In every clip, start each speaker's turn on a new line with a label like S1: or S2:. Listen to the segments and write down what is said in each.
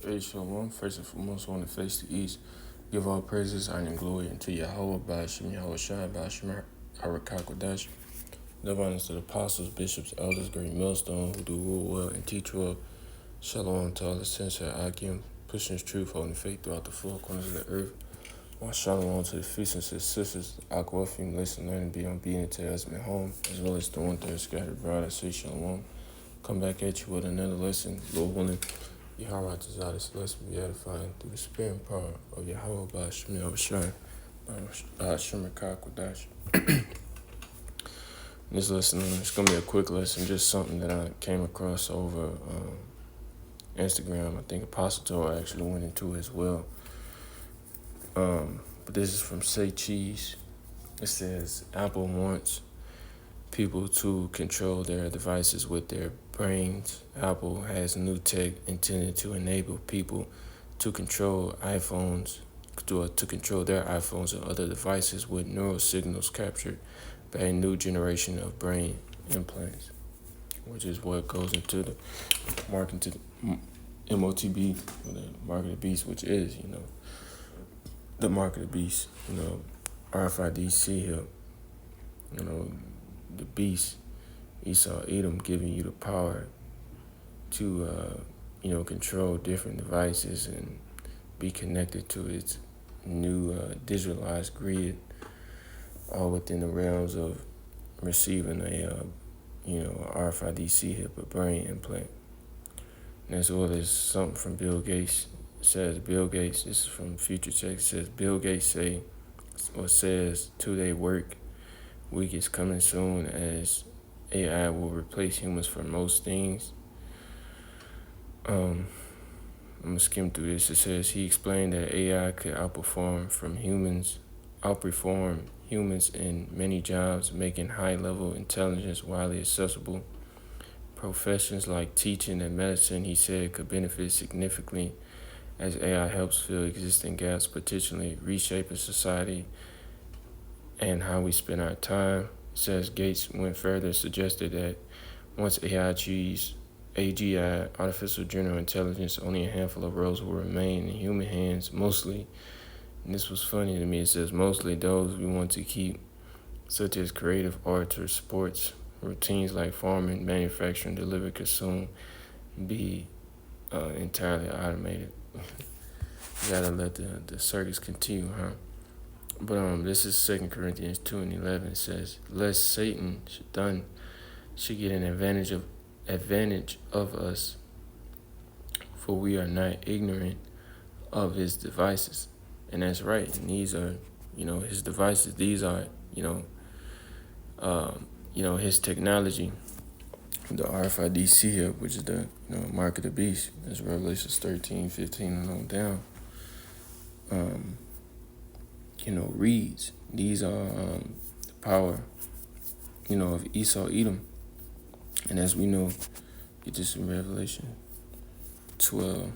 S1: Hey, Shalom. First and foremost, I want to face the east. Give all praises, honor, and glory unto Yahweh, Ba'ashim Yahweh Shai, Ba'ashim Arakakwadash. Love honors to the apostles, bishops, elders, great millstone, who do rule well and teach well. Shalom to all the sincere Akim, pushing his truth, holding faith throughout the four corners of the earth. While shalom to the feast and to the sisters, Aquafim, listen, learn, and be obedient to husband home, as well as the one that is scattered abroad. I say shalom. Come back at you with another lesson, Lord willing. Yahweh desire this lesson be edifying through the spirit and power of Yahweh by Shemi Avashai, by Shemar Kakwadash. This lesson it's going to be a quick lesson, just something that I came across over Instagram. I think Apostle Torah actually went into as well. But this is from Say Cheese. It says, Apple wants people to control their devices with their brains. Apple has new tech intended to enable people to control iPhones, to control their iPhones and other devices with neural signals captured by a new generation of brain implants, which is what goes into the marketing to the MOTB, or the mark of the beast, which is, the mark of the beast, Rfid C Hip, the beast, Esau, Edom, giving you the power to, control different devices and be connected to its new digitalized grid, all within the realms of receiving a, Rfid C Hip, a brain implant. And as well as something from Bill Gates. It says Bill Gates, this is from Future Tech, it says Bill Gates says 2-day work week is coming soon as AI will replace humans for most things. I'm going to skim through this. It says he explained that AI could outperform humans in many jobs, making high-level intelligence widely accessible. Professions like teaching and medicine, he said, could benefit significantly as AI helps fill existing gaps, potentially reshaping society and how we spend our time. It says Gates went further, suggested that once AI achieves AGI, artificial general intelligence, only a handful of roles will remain in human hands, mostly, and this was funny to me, it says mostly those we want to keep, such as creative arts or sports, routines like farming, manufacturing, delivery, consume, be entirely automated. You gotta let the circus continue, huh? But this is 2 Corinthians 2:11. It says, lest Satan should get an advantage of us, for we are not ignorant of his devices. And that's right. And these are, his devices. These are, his technology. The Rfid C Hip, which is the mark of the beast. That's Revelations 13:15 and on down. Reads. These are the power, of Esau, Edom. And as we know, get this in Revelation 12.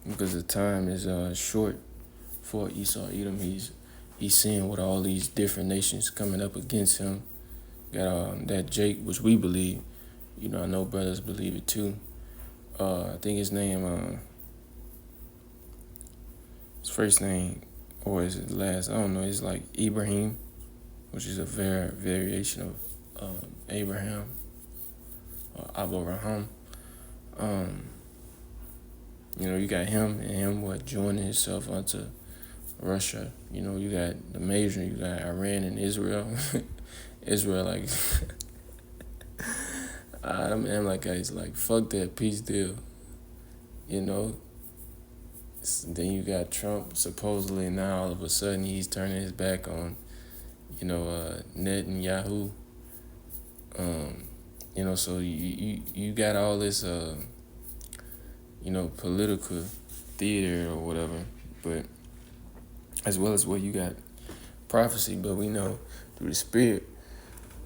S1: Because the time is short for Esau, Edom. He's seeing with all these different nations coming up against him. Got that Jake, which we believe, I know brothers believe it too. I think his name, his first name, or is it last? I don't know. It's like Ibrahim, which is a variation of Abraham or Abraham. You got him and him joining himself onto Russia. You got the major. You got Iran and Israel. Israel, like, I'm like, guys, like, fuck that peace deal, Then you got Trump, supposedly now all of a sudden he's turning his back on, Netanyahu. So you got all this, political theater or whatever, but as well as what you got prophecy, but we know through the spirit,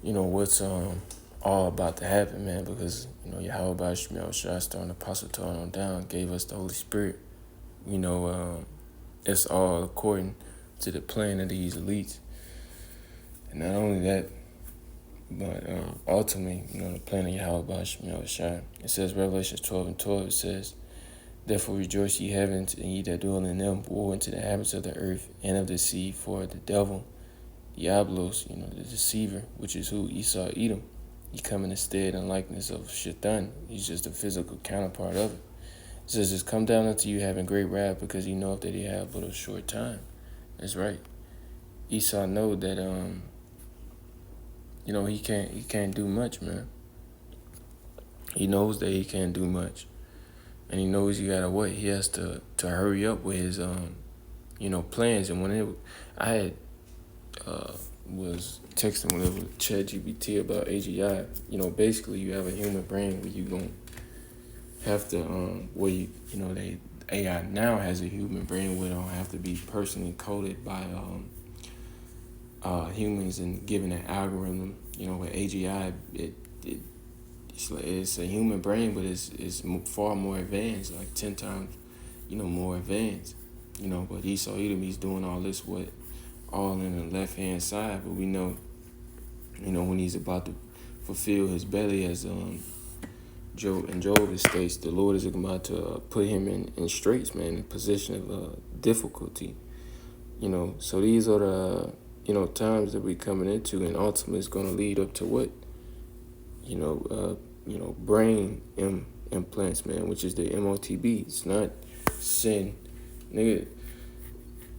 S1: what's all about to happen, man, because, Yahweh by Shemel Shah, starting Apostle Torah on down, gave us the Holy Spirit. It's all according to the plan of these elites. And not only that, but ultimately, the plan of Yahweh by Shemel Shah. It says, Revelation 12:12, it says, Therefore rejoice, ye heavens, and ye that dwell in them. Woe unto the habits of the earth and of the sea, for the devil, Diablos, the deceiver, which is who? Esau, Edom. He come in the stead and likeness of Shaitan. He's just a physical counterpart of it. It says, it's come down unto you having great wrath, because he knoweth that he have but a short time. That's right. Esau know that he can't do much, man. He knows that he can't do much. And he knows he gotta wait. He has to hurry up with his plans. And when I had was texting whatever ChatGPT about AGI, basically you have a human brain where you gonna have to they AI now has a human brain where it don't have to be personally coded by humans and given an algorithm. With AGI, it's a human brain, but it's far more advanced, like 10 times, more advanced. But Esau Edom, he's doing all this all in the left hand side. But we know, when he's about to fulfill his belly, as Job it states, the Lord is about to put him in straits, man, in a position of difficulty. So these are the times that we're coming into, and ultimately it's going to lead up to what? Brain implants, man, which is the MOTB. It's not sin, nigga.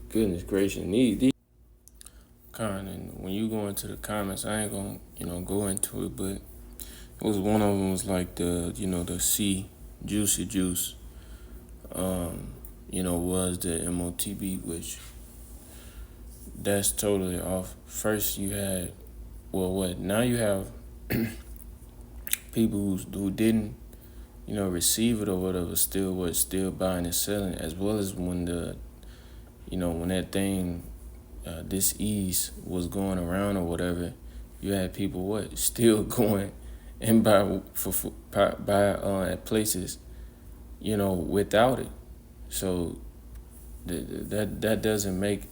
S1: Goodness gracious, these and when you go into the comments, I ain't gonna go into it, but it was one of them was like the C juicy juice, was the MOTB, which that's totally off. First you had, now you have people who didn't, receive it or whatever, still buying and selling, as well as when when that thing, this ease was going around or whatever, you had people still going and buy at places, without it. So that doesn't make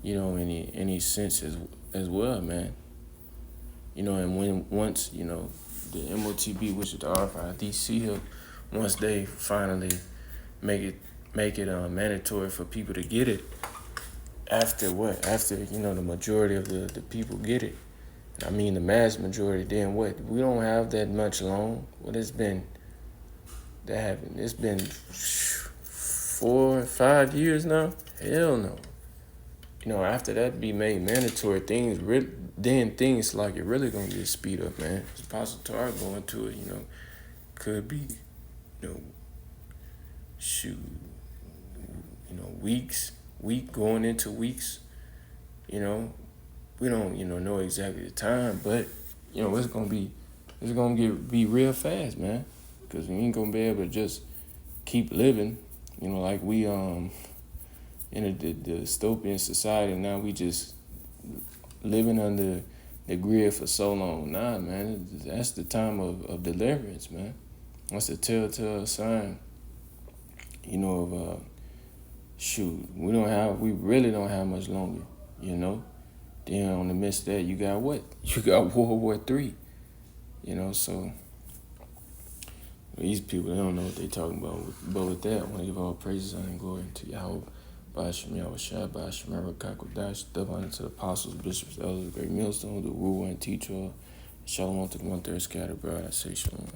S1: any sense as well, man. And once the MOTB, which is the Rfid C Hip, once they finally make it mandatory for people to get it, after the majority of the people get it, I mean the mass majority, then what? We don't have that much long. It's been 4 or 5 years now. Hell no. After that be made mandatory, things like it really gonna get speed up, man. Apostle Tar going to it, could be, week going into weeks. We don't, know exactly the time, but it's gonna be real fast, man. Because we ain't gonna be able to just keep living, like we in a dystopian society. Now we just living under the grid for so long. Nah, man, that's the time of deliverance, man. That's a telltale sign, of we really don't have much longer, Then on the midst of that, you got what? You got World War III, so these people, they don't know what they talking about. But with that, I want to give all praises and glory to Yahweh, Ba'ashem Yahweh Shai, Ba'ashem Rakakodash, double honor to the apostles, bishops, elders, great millstones, the ruler and teacher. Shalom to the 1/3 scattered, bro. I say shalom.